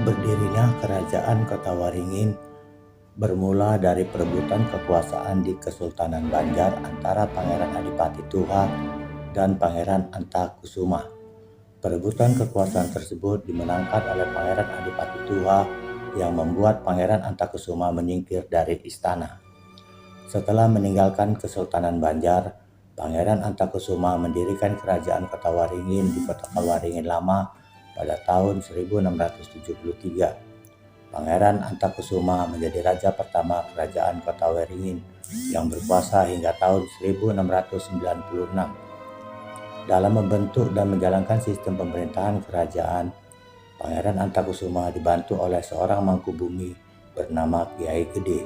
Berdirinya Kerajaan Kota Waringin bermula dari perebutan kekuasaan di Kesultanan Banjar antara Pangeran Adipati Tuha dan Pangeran Antakusuma. Perebutan kekuasaan tersebut dimenangkan oleh Pangeran Adipati Tuha yang membuat Pangeran Antakusuma menyingkir dari istana. Setelah meninggalkan Kesultanan Banjar, Pangeran Antakusuma mendirikan Kerajaan Kota Waringin di Kota Waringin Lama pada tahun 1673. Pangeran Antakusuma menjadi raja pertama Kerajaan Kota Waringin yang berkuasa hingga tahun 1696. Dalam membentuk dan menjalankan sistem pemerintahan kerajaan, Pangeran Antakusuma dibantu oleh seorang mangkubumi bernama Kiai Gede.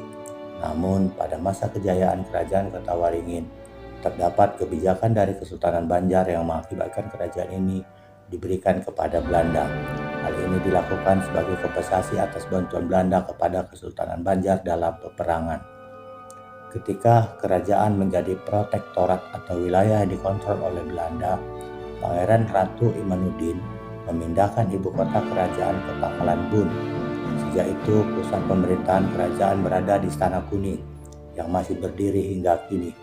Namun pada masa kejayaan Kerajaan Kota Waringin, terdapat kebijakan dari Kesultanan Banjar yang mengakibatkan kerajaan ini diberikan kepada Belanda. Hal ini dilakukan sebagai kompensasi atas bantuan Belanda kepada Kesultanan Banjar dalam peperangan. Ketika kerajaan menjadi protektorat atau wilayah yang dikontrol oleh Belanda, Pangeran Ratu Imanuddin memindahkan ibu kota kerajaan ke Pangkalan Bun. Sejak itu, pusat pemerintahan kerajaan berada di Istana Kuning yang masih berdiri hingga kini.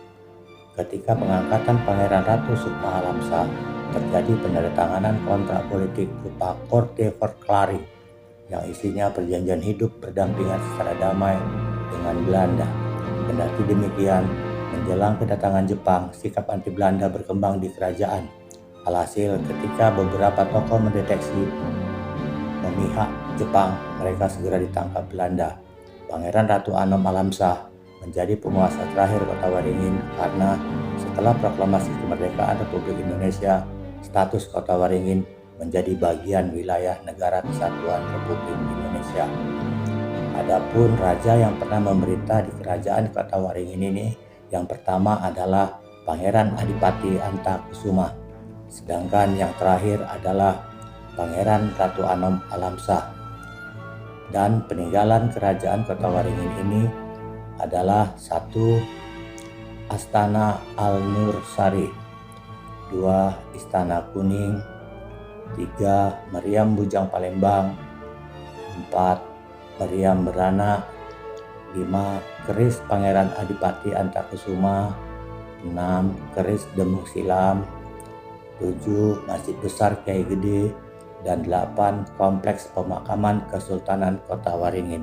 Ketika pengangkatan Pangeran Ratu Sukma Alamsah, terjadi penandatanganan kontrak politik berupa Korte Verklaring yang isinya perjanjian hidup berdampingan secara damai dengan Belanda. Kendati demikian, menjelang kedatangan Jepang, sikap anti Belanda berkembang di kerajaan. Alhasil, ketika beberapa tokoh mendeteksi memihak Jepang, mereka segera ditangkap Belanda. Pangeran Ratu Anom Alamsah menjadi penguasa terakhir Kota Waringin karena setelah proklamasi kemerdekaan Republik Indonesia, status Kota Waringin menjadi bagian wilayah Negara Kesatuan Republik Indonesia. Adapun raja yang pernah memerintah di Kerajaan Kota Waringin ini, yang pertama adalah Pangeran Adipati Antakusuma, sedangkan yang terakhir adalah Pangeran Ratu Anom Alamsah. Dan peninggalan Kerajaan Kota Waringin ini adalah 1. Astana Al-Nur Sari, 2. Istana Kuning, 3. Meriam Bujang Palembang, 4. Meriam Beranak, 5. Keris Pangeran Adipati Antakusuma, 6. Keris Demung Silam, 7. Masjid Besar Kiai Gede, dan 8. Kompleks Pemakaman Kesultanan Kota Waringin.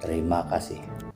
Terima kasih.